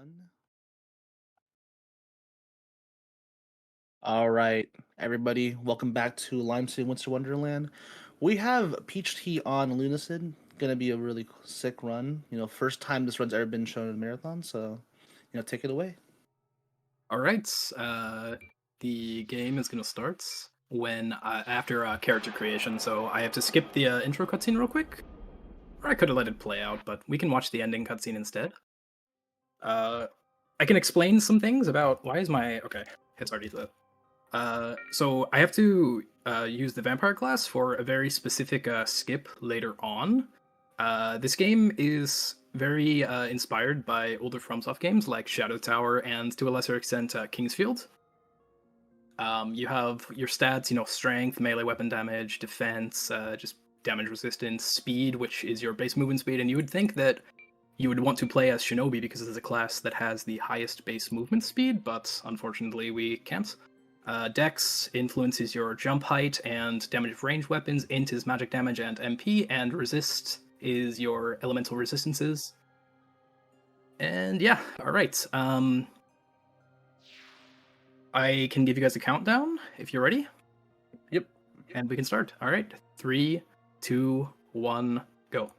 One. All right, everybody, welcome back to Limestone Winter Wonderland. We have Peach Tea on Lunacid. Gonna be a really sick run. First time this run's ever been shown in a marathon, so take it away. All right, the game is gonna start when after character creation. So I have to skip the intro cutscene real quick, or I could have let it play out, but we can watch the ending cutscene instead. I can explain some things about why is my okay. It's already lit. So I have to use the vampire class for a very specific skip later on. This game is very inspired by older FromSoft games like Shadow Tower and, to a lesser extent, Kingsfield. You have your stats, strength, melee weapon damage, defense, just damage resistance, speed, which is your base movement speed, and you would think that you would want to play as Shinobi because it's a class that has the highest base movement speed, but unfortunately we can't. Dex influences your jump height and damage of ranged weapons, int is magic damage and MP, and resist is your elemental resistances. And yeah, alright. I can give you guys a countdown if you're ready. Yep. And we can start. Alright. 3, 2, 1, go.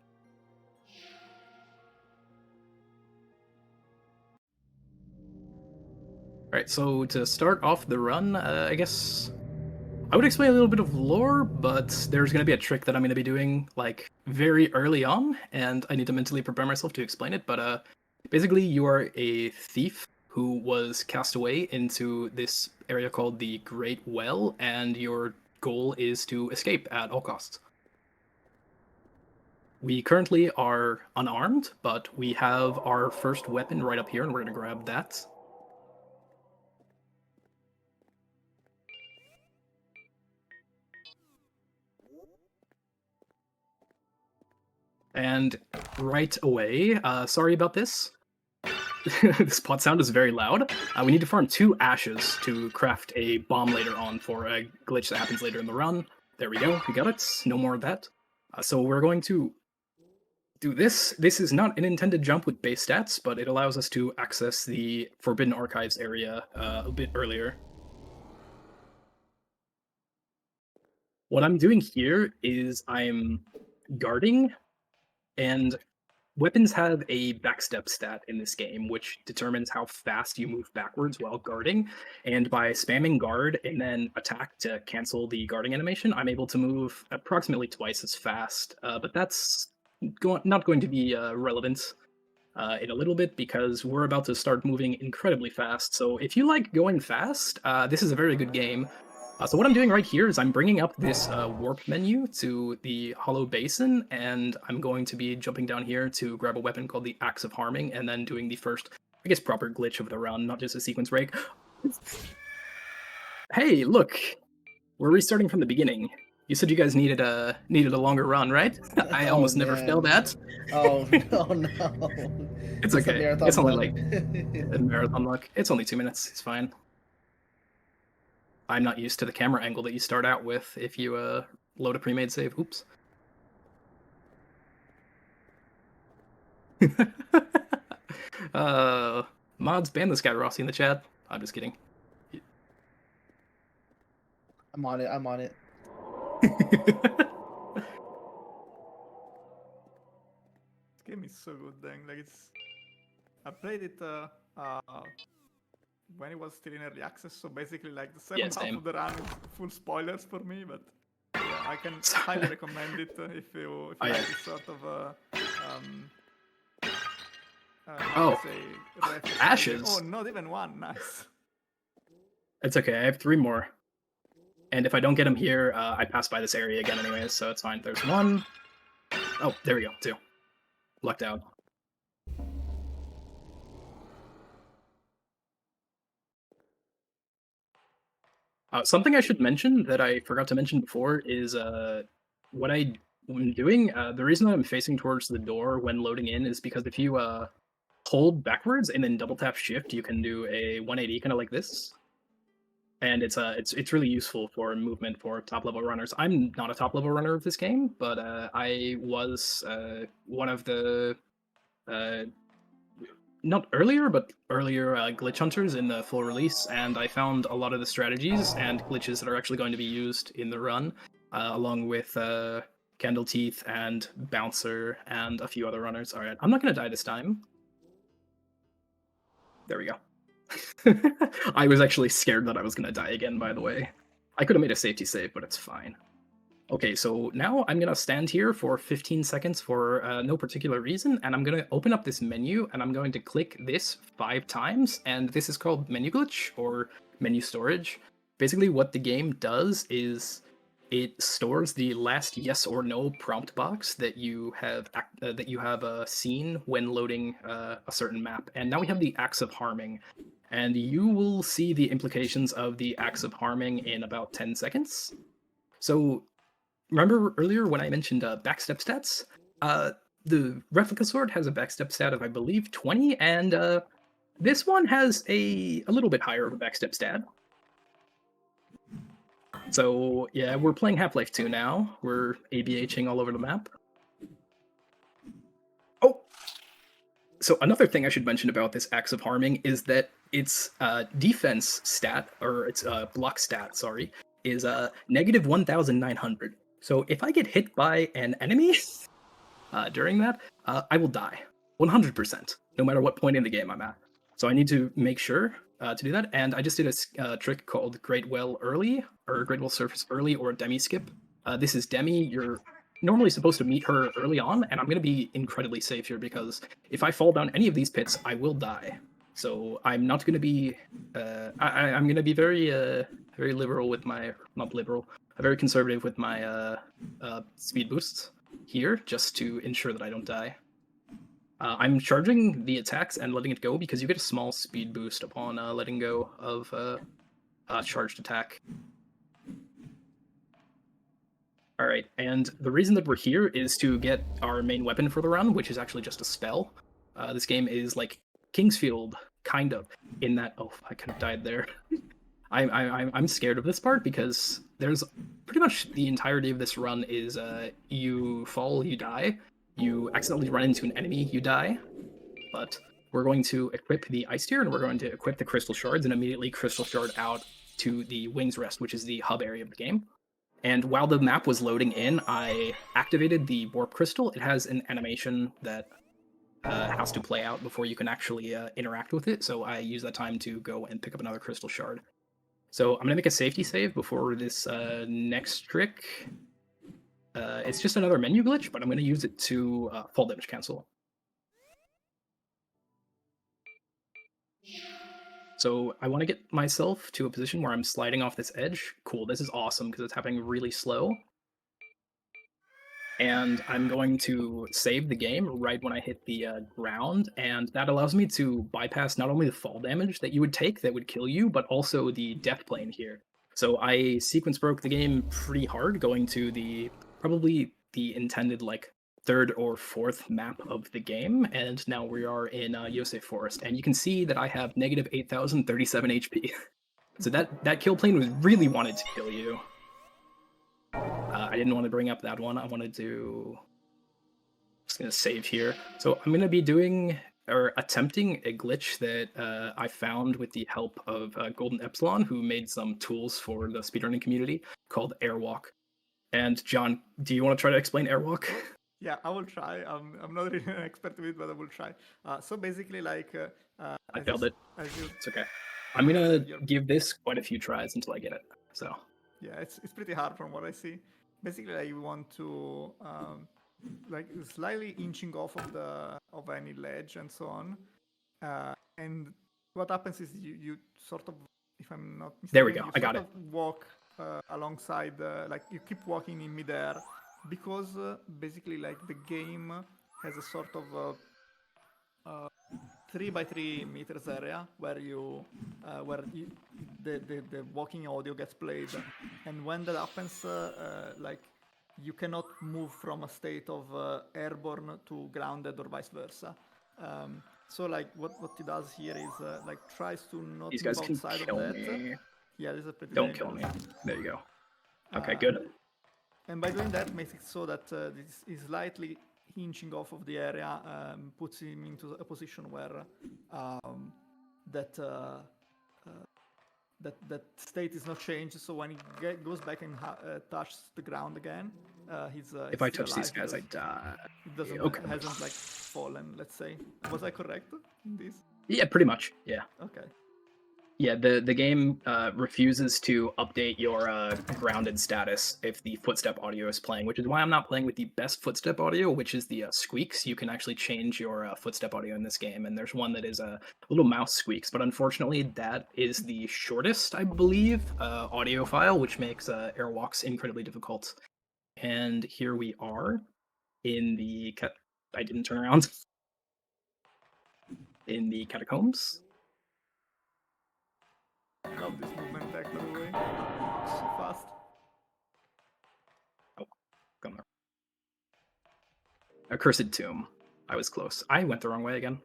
Alright, so to start off the run, I guess I would explain a little bit of lore, but there's going to be a trick that I'm going to be doing like very early on, and I need to mentally prepare myself to explain it. But basically, you are a thief who was cast away into this area called the Great Well, and your goal is to escape at all costs. We currently are unarmed, but we have our first weapon right up here, and we're going to grab that. And right away, sorry about this. This pot sound is very loud. We need to farm 2 ashes to craft a bomb later on for a glitch that happens later in the run. There we go, we got it. No more of that. So we're going to do this. This is not an intended jump with base stats, but it allows us to access the Forbidden Archives area a bit earlier. What I'm doing here is I'm guarding, and weapons have a backstep stat in this game, which determines how fast you move backwards while guarding. And by spamming guard and then attack to cancel the guarding animation, I'm able to move approximately twice as fast. But that's not going to be relevant in a little bit because we're about to start moving incredibly fast. So if you like going fast, this is a very good game. So what I'm doing right here is I'm bringing up this warp menu to the Hollow Basin, and I'm going to be jumping down here to grab a weapon called the Axe of Harming, and then doing the first, I guess, proper glitch of the run, not just a sequence break. Hey, look! We're restarting from the beginning. You said you guys needed a longer run, right? I Oh, almost never man. fail that. Oh no. It's It's a okay. marathon It's only luck. like a marathon luck. It's only 2 minutes. It's fine. I'm not used to the camera angle that you start out with if you load a pre-made save. Oops. Mods, ban this guy Rossi in the chat. I'm just kidding. I'm on it. I'm on it. This game is so good, dang. Like I played it when it was still in early access, so basically like the second half same. of the run is full spoilers for me, but yeah, I can highly recommend it if you Oh, like yeah. this sort of Oh, say ashes. Oh, not even one. Nice. It's okay. I have 3 more. And if I don't get him here, I pass by this area again anyways, so it's fine. There's 1. Oh, there we go. 2. Lucked out. Something I should mention that I forgot to mention before is what I'm doing. The reason I'm facing towards the door when loading in is because if you hold backwards and then double tap shift, you can do a 180 kind of like this. And it's really useful for movement for top level runners. I'm not a top level runner of this game, but I was one of the not earlier, but earlier glitch hunters in the full release, and I found a lot of the strategies and glitches that are actually going to be used in the run, along with Candle Teeth and Bouncer and a few other runners. All right, I'm not going to die this time. There we go. I was actually scared that I was going to die again, by the way. I could have made a safety save, but it's fine. Okay, so now I'm gonna stand here for 15 seconds for no particular reason, and I'm gonna open up this menu, and I'm going to click this 5 times, and this is called menu glitch, or menu storage. Basically what the game does is it stores the last yes or no prompt box that you have seen when loading a certain map. And now we have the acts of harming, and you will see the implications of the acts of harming in about 10 seconds. So remember earlier when I mentioned backstep stats? The replica sword has a backstep stat of, I believe, 20, and this one has a little bit higher of a backstep stat. So yeah, we're playing Half-Life 2 now. We're ABHing all over the map. Oh! So another thing I should mention about this acts of harming is that its defense stat, or its block stat, sorry, is negative 1,900. So if I get hit by an enemy during that, I will die 100%, no matter what point in the game I'm at. So I need to make sure to do that. And I just did a trick called Great Well Early, or Great Well Surface Early, or Demi Skip. This is Demi. You're normally supposed to meet her early on, and I'm going to be incredibly safe here because if I fall down any of these pits, I will die. So I'm not going to be. I'm going to be very liberal with my, not liberal, very conservative with my speed boosts here, just to ensure that I don't die. I'm charging the attacks and letting it go because you get a small speed boost upon letting go of a charged attack. All right, and the reason that we're here is to get our main weapon for the run, which is actually just a spell. This game is like Kingsfield, kind of, in that. Oh, I could have died there. I'm scared of this part because there's pretty much the entirety of this run is you fall, you die, you accidentally run into an enemy, you die. But we're going to equip the ice tier, and we're going to equip the crystal shards and immediately crystal shard out to the Wings Rest, which is the hub area of the game. And while the map was loading in, I activated the warp crystal. It has an animation that has to play out before you can actually interact with it, so I use that time to go and pick up another crystal shard. So I'm going to make a safety save before this next trick. It's just another menu glitch, but I'm going to use it to fall damage cancel. So I want to get myself to a position where I'm sliding off this edge. Cool, this is awesome because it's happening really slow. And I'm going to save the game right when I hit the ground, and that allows me to bypass not only the fall damage that you would take that would kill you, but also the death plane here. So I sequence broke the game pretty hard, going to probably the intended like 3rd or 4th map of the game, and now we are in Yosef Forest, and you can see that I have negative 8,037 HP. So that kill plane was really wanted to kill you. I didn't want to bring up that one. I wanted to. Just gonna save here. So I'm gonna be doing or attempting a glitch that I found with the help of Golden Epsilon, who made some tools for the speedrunning community called Airwalk. And John, do you want to try to explain Airwalk? Yeah, I will try. I'm not really an expert with it, but I will try. So basically, like I failed it. It's okay. I'm gonna give this quite a few tries until I get it. So yeah, it's pretty hard from what I see. Basically, like, you want to like slightly inching off of any ledge and so on. And what happens is you sort of, if I'm not mistaken, there we go. I got it. Walk alongside, like you keep walking in midair, because basically like the game has a sort of 3 by 3 meters area where the walking audio gets played, and when that happens, like you cannot move from a state of airborne to grounded or vice versa. So like what he does here is like tries to not These move guys can outside kill of that. me. Yeah, this is a pretty Don't dangerous. kill me. There you go. Okay, good. And by doing that, makes it so that this is slightly inching off of the area puts him into a position where that state is not changed. So when he goes back and touches the ground again, he's If he's I still touch these alive guys, I because die. it doesn't Okay. hasn't like fallen. Let's say, was I correct in this? Yeah, pretty much. Yeah. Okay. Yeah, the game refuses to update your grounded status if the footstep audio is playing, which is why I'm not playing with the best footstep audio, which is the squeaks. You can actually change your footstep audio in this game, and there's one that is little mouse squeaks, but unfortunately that is the shortest, I believe, audio file, which makes airwalks incredibly difficult. And here we are in the... I didn't turn around. In the catacombs. Love this movement back, by the way. So fast. Oh, come there. Accursed Tomb. I was close. I went the wrong way again.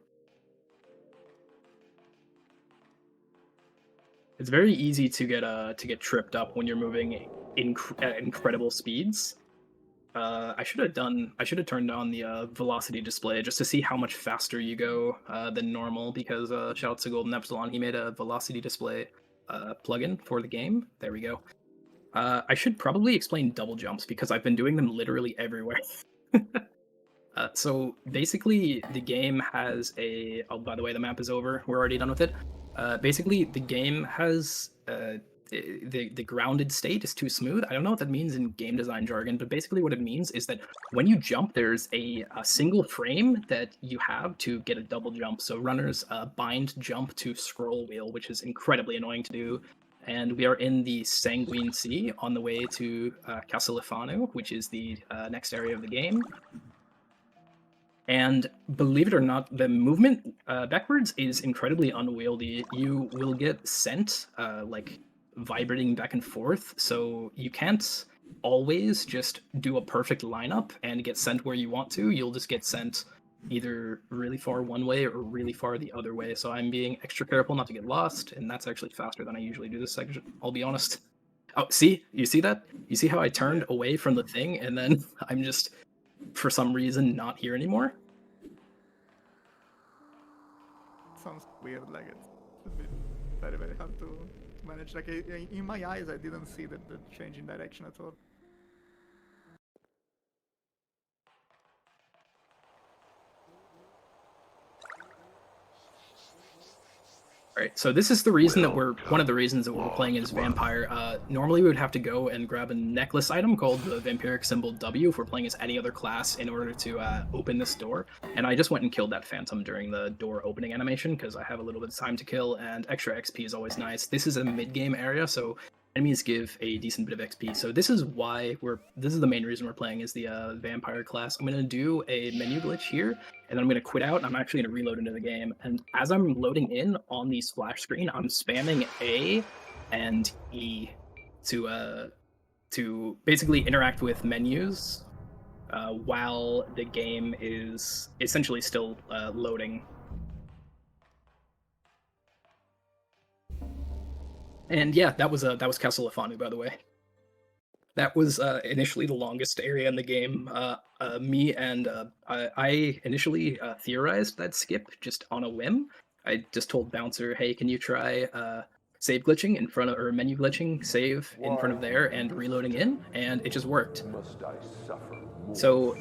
It's very easy to get tripped up when you're moving at incredible speeds. I should have turned on the velocity display just to see how much faster you go than normal, because shout out to Golden Epsilon, he made a velocity display plugin for the game. There we go. I should probably explain double jumps because I've been doing them literally everywhere. So basically, the game has a... Oh, by the way, the map is over. We're already done with it. Basically, the game has... the grounded state is too smooth. I don't know what that means in game design jargon, but basically what it means is that when you jump, there's a single frame that you have to get a double jump. So runners bind jump to scroll wheel, which is incredibly annoying to do. And we are in the Sanguine Sea on the way to Castellifano, which is the next area of the game. And believe it or not, the movement backwards is incredibly unwieldy. You will get sent like vibrating back and forth, so you can't always just do a perfect lineup and get sent where you want to. You'll just get sent either really far one way or really far the other way. So I'm being extra careful not to get lost, and that's actually faster than I usually do this section, I'll be honest. Oh, see? You see that? You see how I turned away from the thing, and then I'm just, for some reason, not here anymore? Sounds weird, like it's a bit very, very hard to manage. Like in my eyes, I didn't see the change in direction at all. Alright, so this is the reason that one of the reasons that we're playing as Vampire. Normally we would have to go and grab a necklace item called the vampiric symbol W if we're playing as any other class in order to open this door. And I just went and killed that phantom during the door opening animation because I have a little bit of time to kill, and extra XP is always nice. This is a mid-game area, so enemies give a decent bit of XP. So this is why this is the main reason we're playing is the Vampire class. I'm going to do a menu glitch here, and then I'm going to quit out, and I'm actually going to reload into the game. And as I'm loading in on the splash screen, I'm spamming A and E to basically interact with menus while the game is essentially still loading. And yeah, that was Castellifano, by the way. That was initially the longest area in the game. Me and I initially theorized that skip just on a whim. I just told Bouncer, hey, can you try save glitching in front of, or menu glitching, save in front of there, and reloading in, and it just worked. So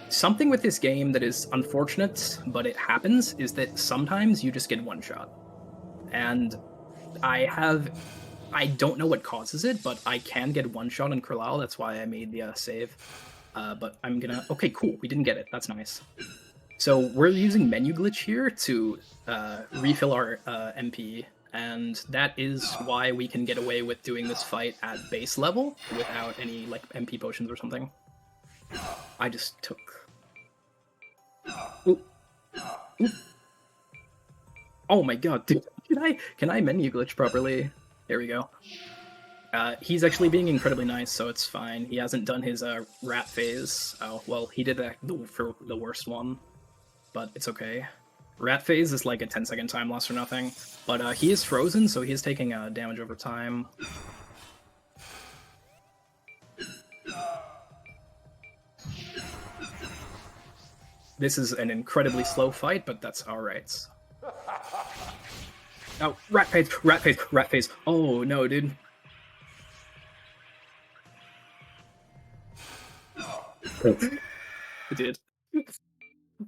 something with this game that is unfortunate, but it happens, is that sometimes you just get one shot. And I don't know what causes it, but I can get one shot on Kralal. That's why I made the save. But I'm gonna... Okay, cool. We didn't get it. That's nice. So we're using menu glitch here to refill our MP, and that is why we can get away with doing this fight at base level without any like MP potions or something. I just took... Ooh. Ooh. Oh my god, dude. Can I menu glitch properly? There we go. He's actually being incredibly nice, so it's fine. He hasn't done his rat phase. Oh, well, he did that for the worst one, but it's okay. Rat phase is like a 10-second time loss or nothing, but he is frozen, so he's taking damage over time. This is an incredibly slow fight, but that's alright. Oh, rat phase. Oh no, dude. It did.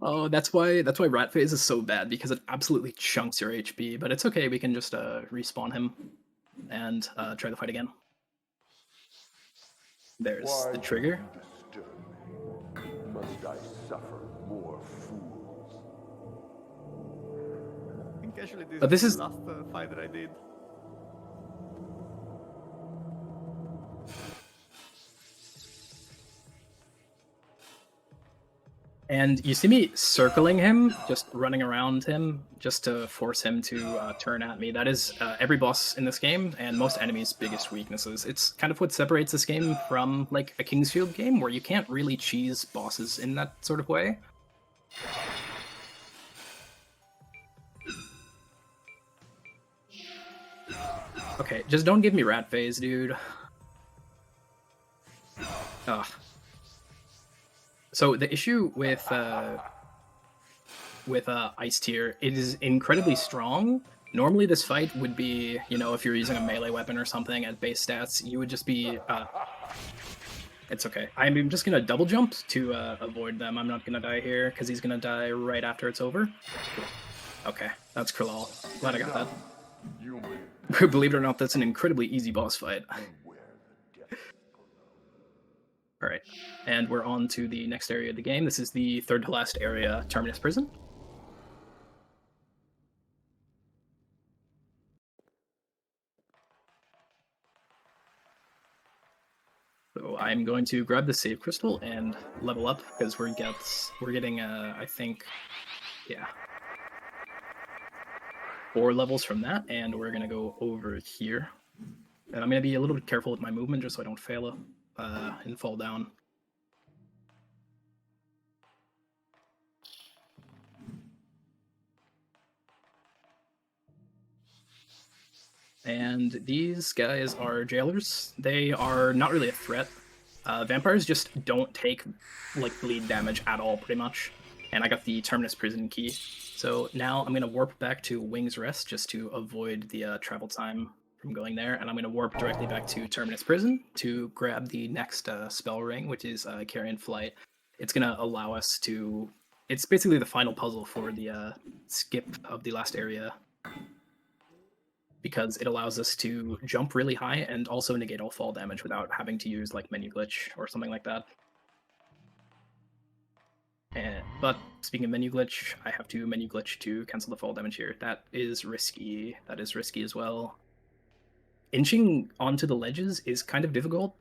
Oh, that's why rat phase is so bad, because it absolutely chunks your HP. But it's okay. We can just respawn him and try the fight again. There's the trigger. Must I suffer more fools? I think actually But this is is the last fight that I did. And you see me circling him, just running around him, just to force him to turn at me. That is every boss in this game and most enemies' biggest weaknesses. It's kind of what separates this game from like a Kingsfield game, where you can't really cheese bosses in that sort of way. Okay, just don't give me rat phase, dude. Ugh. So the issue with Ice Tier, it is incredibly strong. Normally this fight would be, you know, if you're using a melee weapon or something at base stats, you would just be... It's okay. I'm just gonna double jump to avoid them. I'm not gonna die here, because he's gonna die right after it's over. Okay, that's Krillal. Glad I got that. Believe it or not, that's an incredibly easy boss fight. Alright, and we're on to the next area of the game. This is the third to last area, Terminus Prison. So I'm going to grab the save crystal and level up, because we're getting I think, yeah, 4 levels from that, and we're gonna go over here. And I'm gonna be a little bit careful with my movement just so I don't fail and fall down. And these guys are jailers. They are not really a threat. Vampires just don't take like bleed damage at all, pretty much. And I got the Terminus Prison key. So now I'm gonna warp back to Wing's Rest just to avoid the travel time from going there, and I'm gonna warp directly back to Terminus Prison to grab the next spell ring, which is Carrion Flight. It's gonna allow us to... It's basically the final puzzle for the skip of the last area, because it allows us to jump really high and also negate all fall damage without having to use like menu glitch or something like that. But speaking of menu glitch, I have to menu glitch to cancel the fall damage here. That is risky. That is risky as well. Inching onto the ledges is kind of difficult.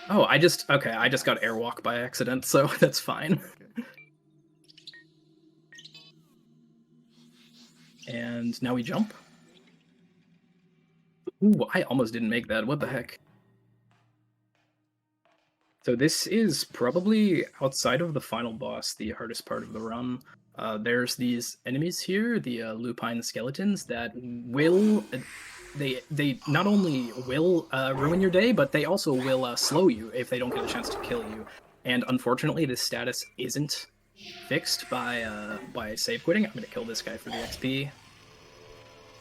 Oh, I just got airwalk by accident, so that's fine. And now we jump. Ooh, I almost didn't make that. What the heck? So this is probably, outside of the final boss, the hardest part of the run. There's these enemies here, the lupine skeletons, that will... They not only will ruin your day, but they also will slow you if they don't get a chance to kill you. And unfortunately, this status isn't fixed by save quitting. I'm gonna kill this guy for the XP.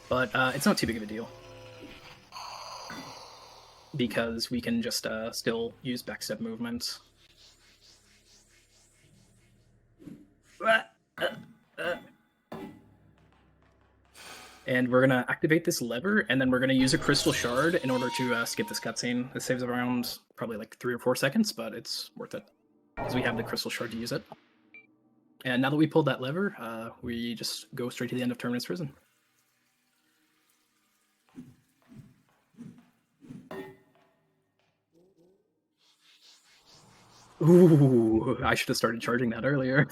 But it's not too big of a deal, because we can just still use backstep movement. And we're gonna activate this lever, and then we're gonna use a crystal shard in order to skip this cutscene. This saves around probably like 3 or 4 seconds, but it's worth it, because we have the crystal shard to use it. And now that we pulled that lever, we just go straight to the end of Terminus Prison. Ooh, I should have started charging that earlier.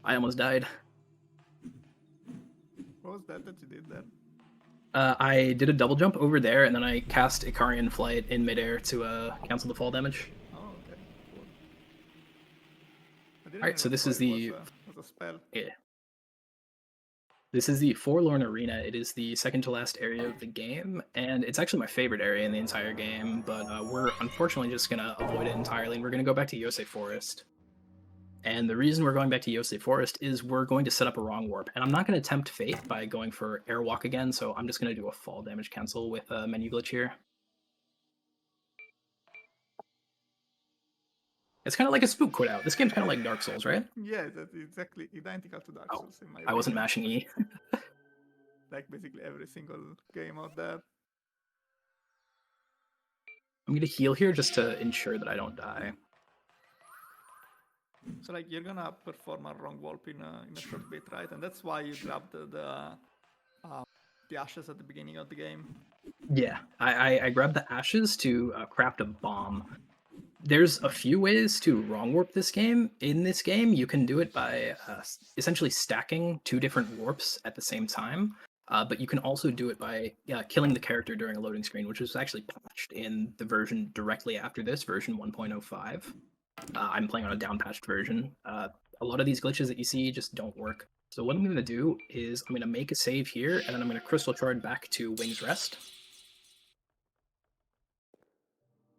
I almost died. What was that you did there? I did a double jump over there, and then I cast Icarian Flight in midair to cancel the fall damage. Oh, okay. Cool. Alright, so this is the... Was a spell. Yeah. This is the Forlorn Arena. It is the second to last area of the game, and it's actually my favorite area in the entire game, but we're unfortunately just going to avoid it entirely, and we're going to go back to Yosei Forest. And the reason we're going back to Yosei Forest is we're going to set up a wrong warp, and I'm not going to tempt fate by going for Airwalk again, so I'm just going to do a fall damage cancel with a menu glitch here. It's kind of like a spook quit out. This game's kind of like Dark Souls, right? Yeah, that's exactly identical to Dark Oh, Souls in my I wasn't opinion. mashing E. Like basically every single game out there. I'm going to heal here just to ensure that I don't die. So like you're gonna perform a wrong warp in a short bit, right? And that's why you grabbed the ashes at the beginning of the game. Yeah, I grabbed the ashes to craft a bomb. There's a few ways to wrong warp this game. In this game, you can do it by essentially stacking two different warps at the same time. But you can also do it by killing the character during a loading screen, which was actually patched in the version directly after this, version 1.05. I'm playing on a down-patched version. A lot of these glitches that you see just don't work. So what I'm going to do is I'm going to make a save here, and then I'm going to Crystal Shard back to Wing's Rest.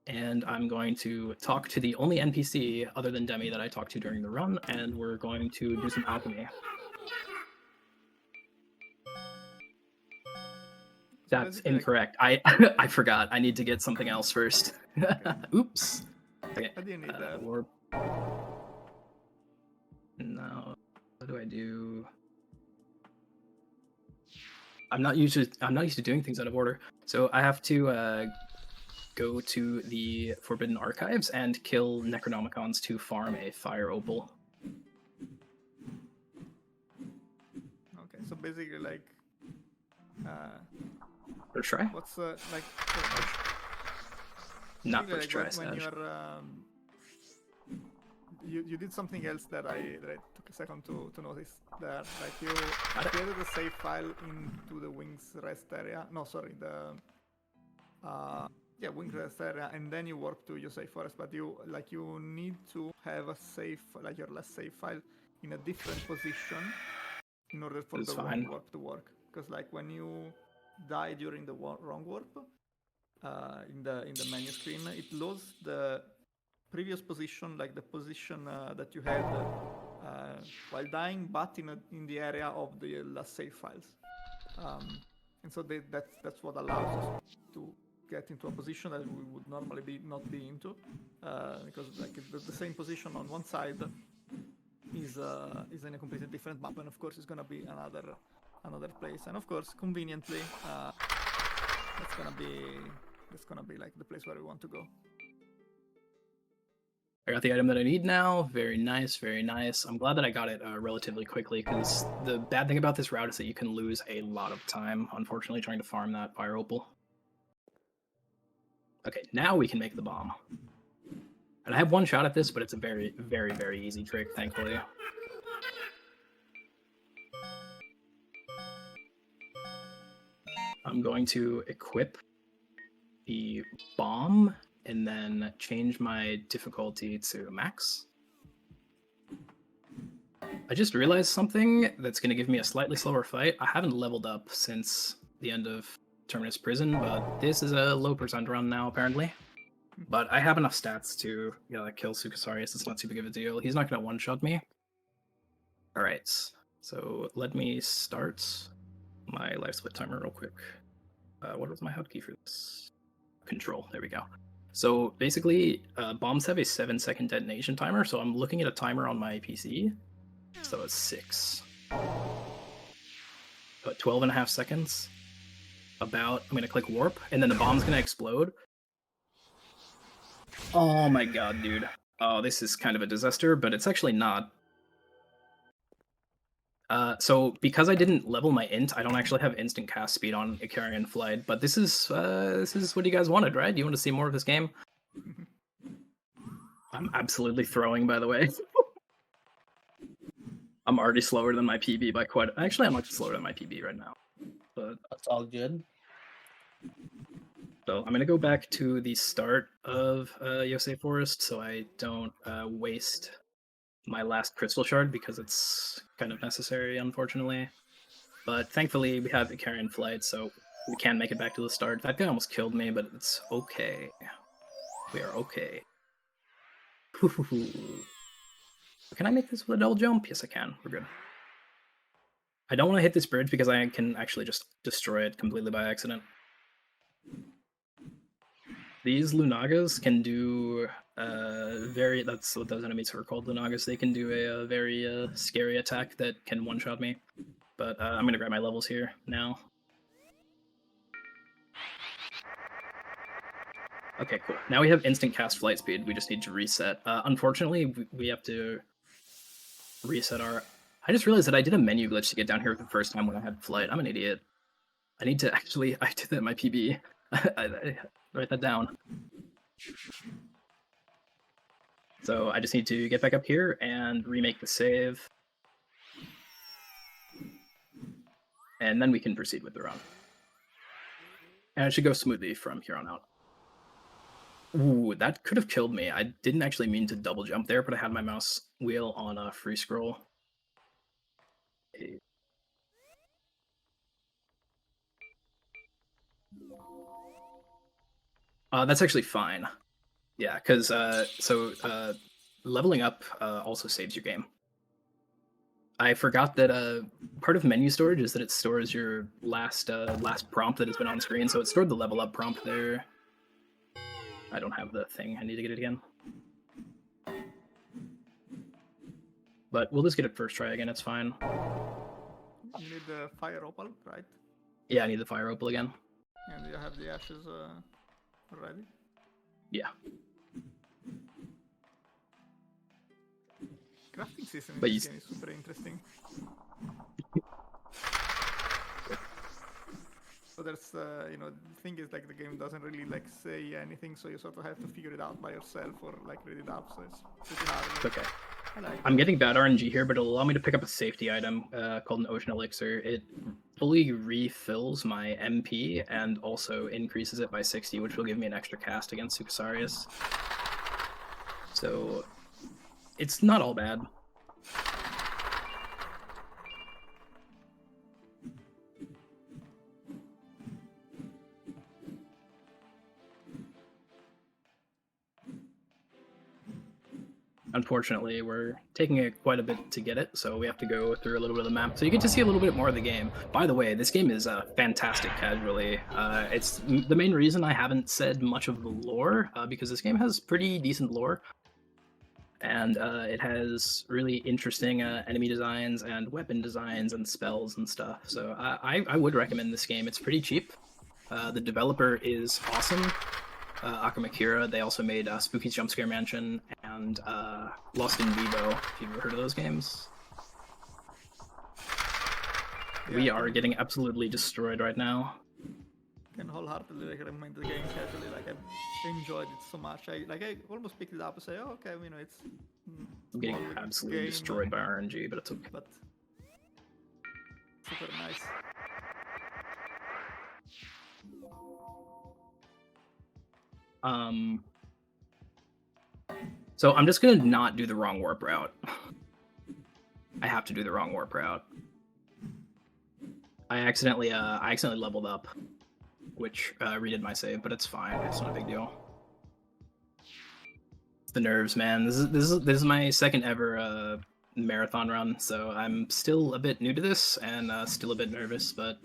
And I'm going to talk to the only NPC other than Demi that I talked to during the run, and we're going to do some alchemy. That's incorrect. I forgot. I need to get something else first. Oops. Okay. How do you need that? No. What do I do? I'm not used to doing things out of order. So I have to go to the Forbidden Archives and kill Necronomicons to farm a Fire Opal. Okay, so basically like First try? what's like Not basically, first try, when Saj. you're you did something else that I took a second to notice there. Like you created a save file into the Wings Rest area. No, sorry, the Wings Rest area, and then you warp to Yosei Forest. But you need to have a save, like your last save file, in a different position in order for the wrong warp to work. Because like when you die during the wrong warp, in the menu screen, it loads the previous position, like the position that you had while dying, but in the area of the last save files. And so that's what allows us to get into a position that we would normally not be into, because like the same position on one side is in a completely different map, and of course it's gonna be another place, and of course conveniently that's gonna be like the place where we want to go. I got the item that I need now. Very nice, very nice. I'm glad that I got it relatively quickly, because the bad thing about this route is that you can lose a lot of time, unfortunately, trying to farm that Fire Opal. Okay, now we can make the bomb. And I have one shot at this, but it's a very, very, very easy trick, thankfully. I'm going to equip the bomb and then change my difficulty to max. I just realized something that's going to give me a slightly slower fight. I haven't leveled up since the end of Terminus Prison, but this is a low percent run now, apparently. But I have enough stats to kill Sukasarius. It's not too big of a deal. He's not going to one-shot me. Alright, so let me start my life split timer real quick. What was my hotkey for this? Control, there we go. So basically, bombs have a 7-second detonation timer, so I'm looking at a timer on my PC. So it's 6. But 12.5 seconds. I'm gonna click warp, and then the bomb's gonna explode. Oh my god, dude. Oh, this is kind of a disaster, but it's actually not. So because I didn't level my int, I don't actually have instant cast speed on Icarian Flight, but this is what you guys wanted, right? You want to see more of this game? I'm absolutely throwing, by the way. I'm already slower than my PB by quite. Actually, I'm much slower than my PB right now. But that's all good. So I'm gonna go back to the start of Yosei Forest, so I don't waste my last crystal shard, because it's kind of necessary, unfortunately. But thankfully, we have Icarian flight, so we can make it back to the start. That guy almost killed me, but it's okay. We are okay. Can I make this with a double jump? Yes, I can. We're good. I don't want to hit this bridge because I can actually just destroy it completely by accident. These Lunagas can do that's what those enemies are called, Lunagas. They can do a very scary attack that can one-shot me. But I'm gonna grab my levels here now. Okay, cool. Now we have instant cast flight speed. We just need to reset. Unfortunately, we have to reset our... I just realized that I did a menu glitch to get down here the first time when I had flight. I'm an idiot. I need to actually... I did that in my PB. I write that down. So I just need to get back up here and remake the save. And then we can proceed with the run. And it should go smoothly from here on out. Ooh, that could have killed me. I didn't actually mean to double jump there, but I had my mouse wheel on a free scroll. That's actually fine. Yeah, because leveling up also saves your game. I forgot that part of menu storage is that it stores your last prompt that has been on screen, so it stored the level up prompt there. I don't have the thing. I need to get it again. But we'll just get it first try again. It's fine. You need the fire opal, right? Yeah, I need the fire opal again. And you have the ashes already? Yeah. Crafting system in But this game is super interesting. So there's, you know, the thing is like the game doesn't really like say anything, so you sort of have to figure it out by yourself or like read it up. So it's pretty hard. It's okay. Like I'm getting bad RNG here, but it'll allow me to pick up a safety item called an Ocean Elixir. It fully refills my MP and also increases it by 60, which will give me an extra cast against Sukasarius. So it's not all bad. Unfortunately, we're taking it quite a bit to get it, so we have to go through a little bit of the map. So you get to see a little bit more of the game. By the way, this game is fantastic casually. It's the main reason I haven't said much of the lore, because this game has pretty decent lore. And it has really interesting enemy designs and weapon designs and spells and stuff. So I would recommend this game. It's pretty cheap. The developer is awesome. Akamakira. They also made Spooky's Jump Scare Mansion and Lost in Vivo, if you've ever heard of those games. Yeah. We are getting absolutely destroyed right now. I can wholeheartedly recommend the game casually. Like I enjoyed it so much. I almost picked it up and say, oh, okay, you know, it's. I'm getting absolutely destroyed by RNG, but it's okay. But super nice. So I'm just gonna not do the wrong warp route. I have to do the wrong warp route. I accidentally leveled up, which redid my save, but it's fine. It's not a big deal. It's the nerves, man. This is my second ever marathon run, so I'm still a bit new to this and still a bit nervous, but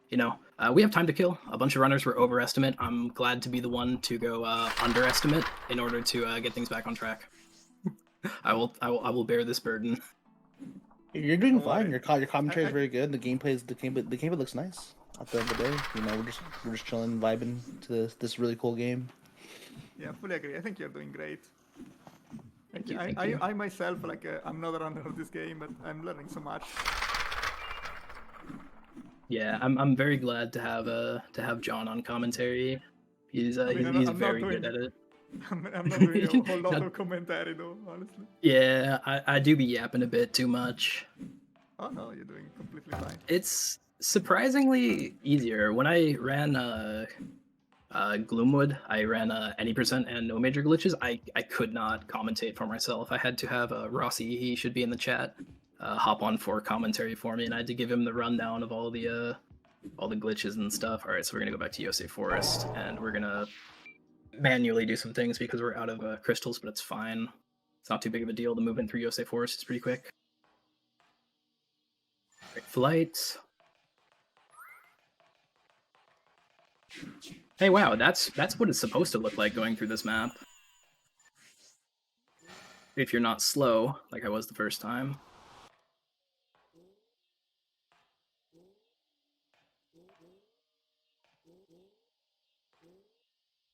you know, we have time to kill. A bunch of runners were overestimate. I'm glad to be the one to go underestimate in order to get things back on track. I will bear this burden. You're doing fine. Your commentary is very good. The gameplay looks nice. At the end of the day, you know, we're just chilling, vibing to this really cool game. Yeah, fully agree. I think you're doing great. Thank you. I myself, like, I'm not a runner of this game, but I'm learning so much. Yeah, I'm very glad to have John on commentary. He's very good at it. I'm not doing a whole lot of commentary though, honestly. Yeah, I do be yapping a bit too much. Oh no, you're doing completely fine. It's surprisingly easier. When I ran Gloomwood, I ran any percent and no major glitches. I could not commentate for myself. I had to have Rossi. He should be in the chat. hop on for commentary for me, and I had to give him the rundown of all the glitches and stuff. All right, so we're gonna go back to Yosei Forest, and we're gonna manually do some things because we're out of crystals, but it's fine. It's not too big of a deal. The movement through Yosei Forest is pretty quick. Great flight. Hey, wow, that's what it's supposed to look like going through this map. If you're not slow, like I was the first time.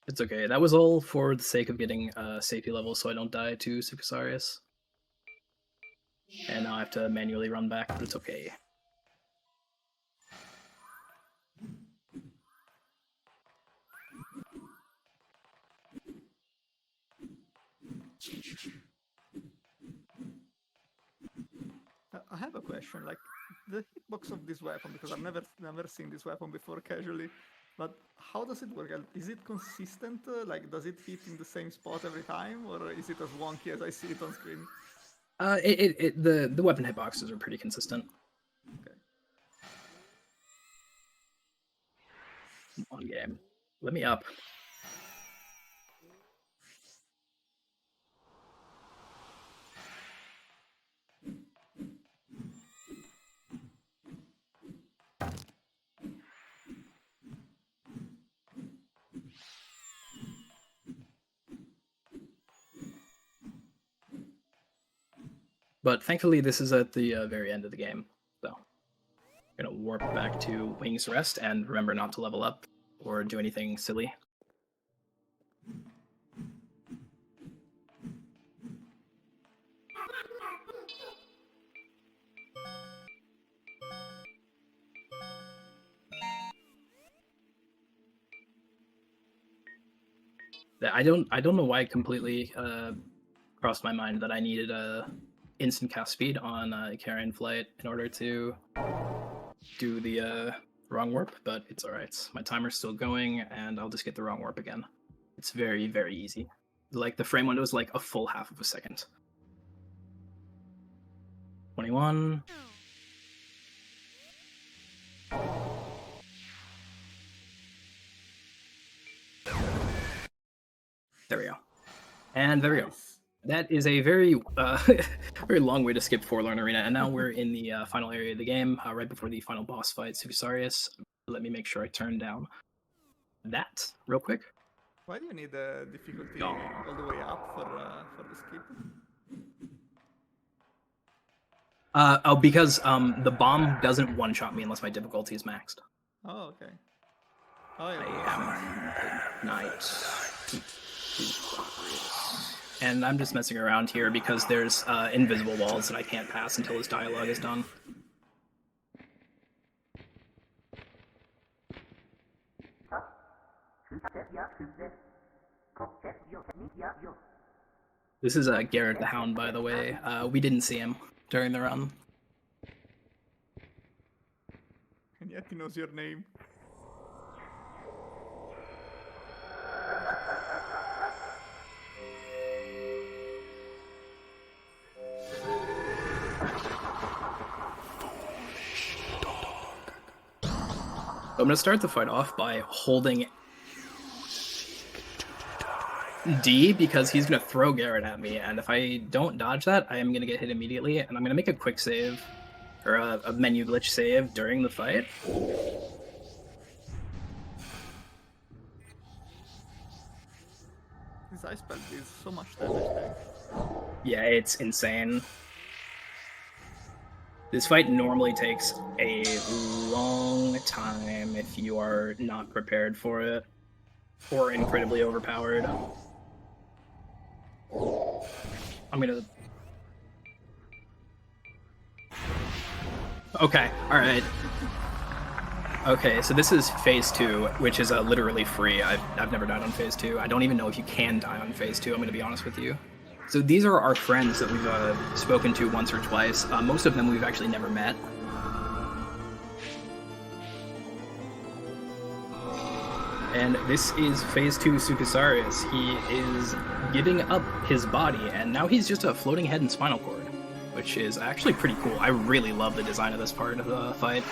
It's okay. That was all for the sake of getting safety levels so I don't die to Sukasarius. And now I have to manually run back, but it's okay. I have a question, like the hitbox of this weapon, because I've never seen this weapon before casually. But how does it work? Is it consistent? Like, does it hit in the same spot every time, or is it as wonky as I see it on screen? The weapon hitboxes are pretty consistent. Okay. Come on, game. Let me up. But thankfully, this is at the very end of the game, so I'm gonna warp back to Wing's Rest and remember not to level up or do anything silly. I don't know why it completely crossed my mind that I needed a instant cast speed on Carrion Flight in order to do the wrong warp, but it's alright. My timer's still going, and I'll just get the wrong warp again. It's very, very easy. Like, the frame window is like a full half of a second. 21. There we go. And there we go. That is a very very long way to skip Forlorn Arena, and now we're in the final area of the game, right before the final boss fight, Sukasarius. Let me make sure I turn down that real quick. Why do you need the difficulty all the way up for the skip? Because the bomb doesn't one-shot me unless my difficulty is maxed. Oh, okay. Oh, I yeah. am Knight. And I'm just messing around here because there's invisible walls that I can't pass until this dialogue is done. This is Garrett the Hound, by the way. We didn't see him during the run. And yet he knows your name. I'm going to start the fight off by holding D because he's going to throw Garrett at me, and if I don't dodge that, I am going to get hit immediately, and I'm going to make a quick save, or a menu glitch save during the fight. This ice belt is so much damage. Yeah, it's insane. This fight normally takes a long time if you are not prepared for it, or incredibly overpowered. I'm gonna... Okay, alright. Okay, so this is Phase 2, which is literally free. I've never died on Phase 2. I don't even know if you can die on Phase 2, I'm gonna be honest with you. So these are our friends that we've spoken to once or twice. Most of them we've actually never met. And this is Phase 2 Sukasarius. He is giving up his body, and now he's just a floating head and spinal cord. which is actually pretty cool. I really love the design of this part of the fight.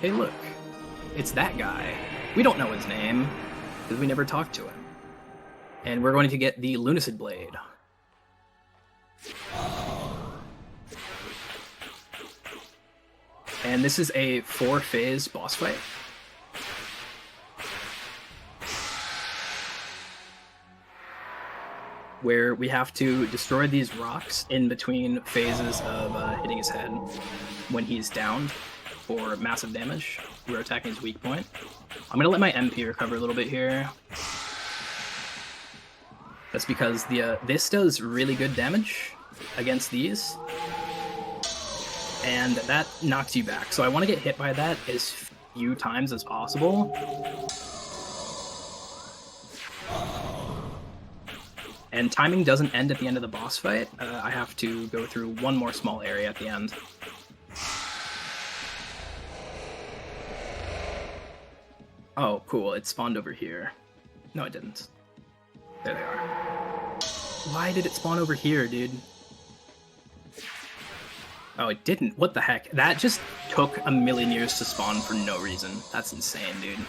Hey, look. It's that guy. We don't know his name, because we never talked to him. And we're going to get the Lunacid Blade. And this is a 4-phase boss fight. Where we have to destroy these rocks in between phases of hitting his head when he's downed for massive damage. We're attacking his weak point. I'm going to let my MP recover a little bit here. That's because this does really good damage against these. And that knocks you back. So I want to get hit by that as few times as possible. And timing doesn't end at the end of the boss fight. I have to go through one more small area at the end. Oh, cool. It spawned over here. No, it didn't. There they are. Why did it spawn over here, dude? Oh, it didn't. What the heck? That just took a million years to spawn for no reason. That's insane, dude.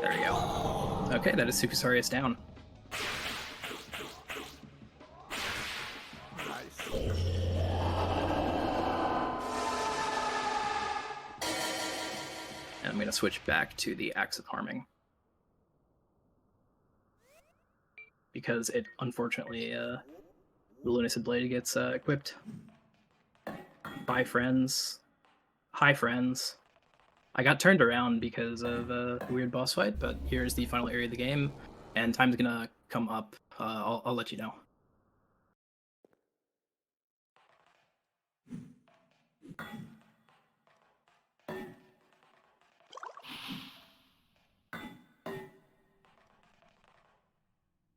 There we go. Okay, that is Supusarius down. And I'm going to switch back to the Axe of Harming. Because it, unfortunately, the Lunacid Blade gets equipped. Bye, friends. Hi, friends. I got turned around because of a weird boss fight, but here's the final area of the game, and time's going to come up. I'll let you know.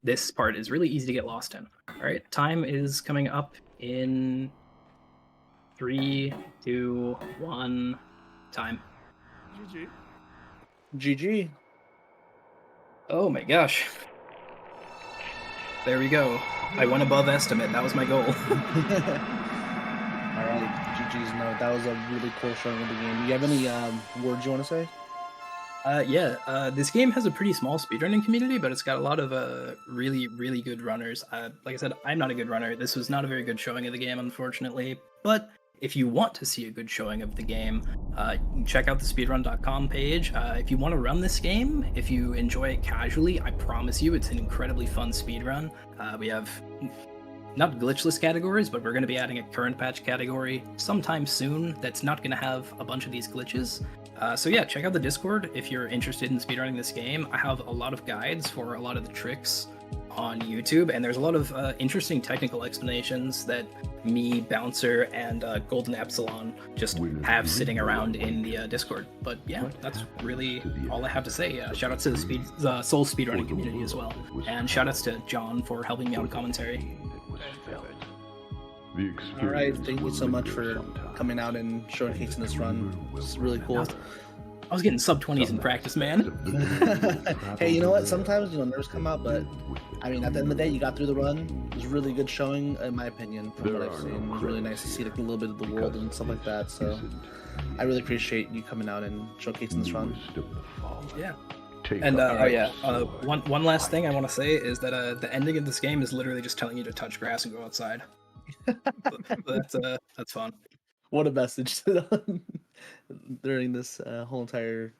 This part is really easy to get lost in. All right, time is coming up in 3, 2, 1, time. GG. GG. Oh my gosh. There we go. I went above estimate. That was my goal. All right, GG's note. That was a really cool showing of the game. Do you have any words you want to say? This game has a pretty small speedrunning community, but it's got a lot of really, really good runners. Like I said, I'm not a good runner. This was not a very good showing of the game, unfortunately. But if you want to see a good showing of the game, check out the speedrun.com page. If you want to run this game, if you enjoy it casually, I promise you it's an incredibly fun speedrun. We have not glitchless categories, but we're going to be adding a current patch category sometime soon that's not going to have a bunch of these glitches. So yeah, check out the Discord if you're interested in speedrunning this game. I have a lot of guides for a lot of the tricks on YouTube, and there's a lot of interesting technical explanations that me, Bouncer, and Golden Epsilon just have sitting around in the Discord. But yeah, that's really all I have to say. Shout out to the Soul speedrunning community as well, and shout outs to John for helping me out with commentary. All right, thank you so much for coming out and showcasing this run. It's really cool. I was getting sub-20s in practice, man. Hey, you know what? Sometimes, nerves come out, but I mean, at the end of the day, you got through the run. It was a really good showing, in my opinion, from what I've seen. It was really nice to see like a little bit of the world and stuff like that. So I really appreciate you coming out and showcasing this run. Yeah. And one last thing I want to say is that the ending of this game is literally just telling you to touch grass and go outside. That's fun. What a message during this whole entire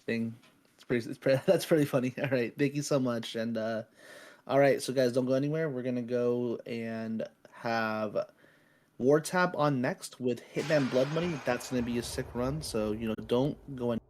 thing. That's pretty funny. All right, thank you so much. And all right, so guys, don't go anywhere. We're gonna go and have War Tab on next with Hitman Blood Money. That's gonna be a sick run. So don't go anywhere.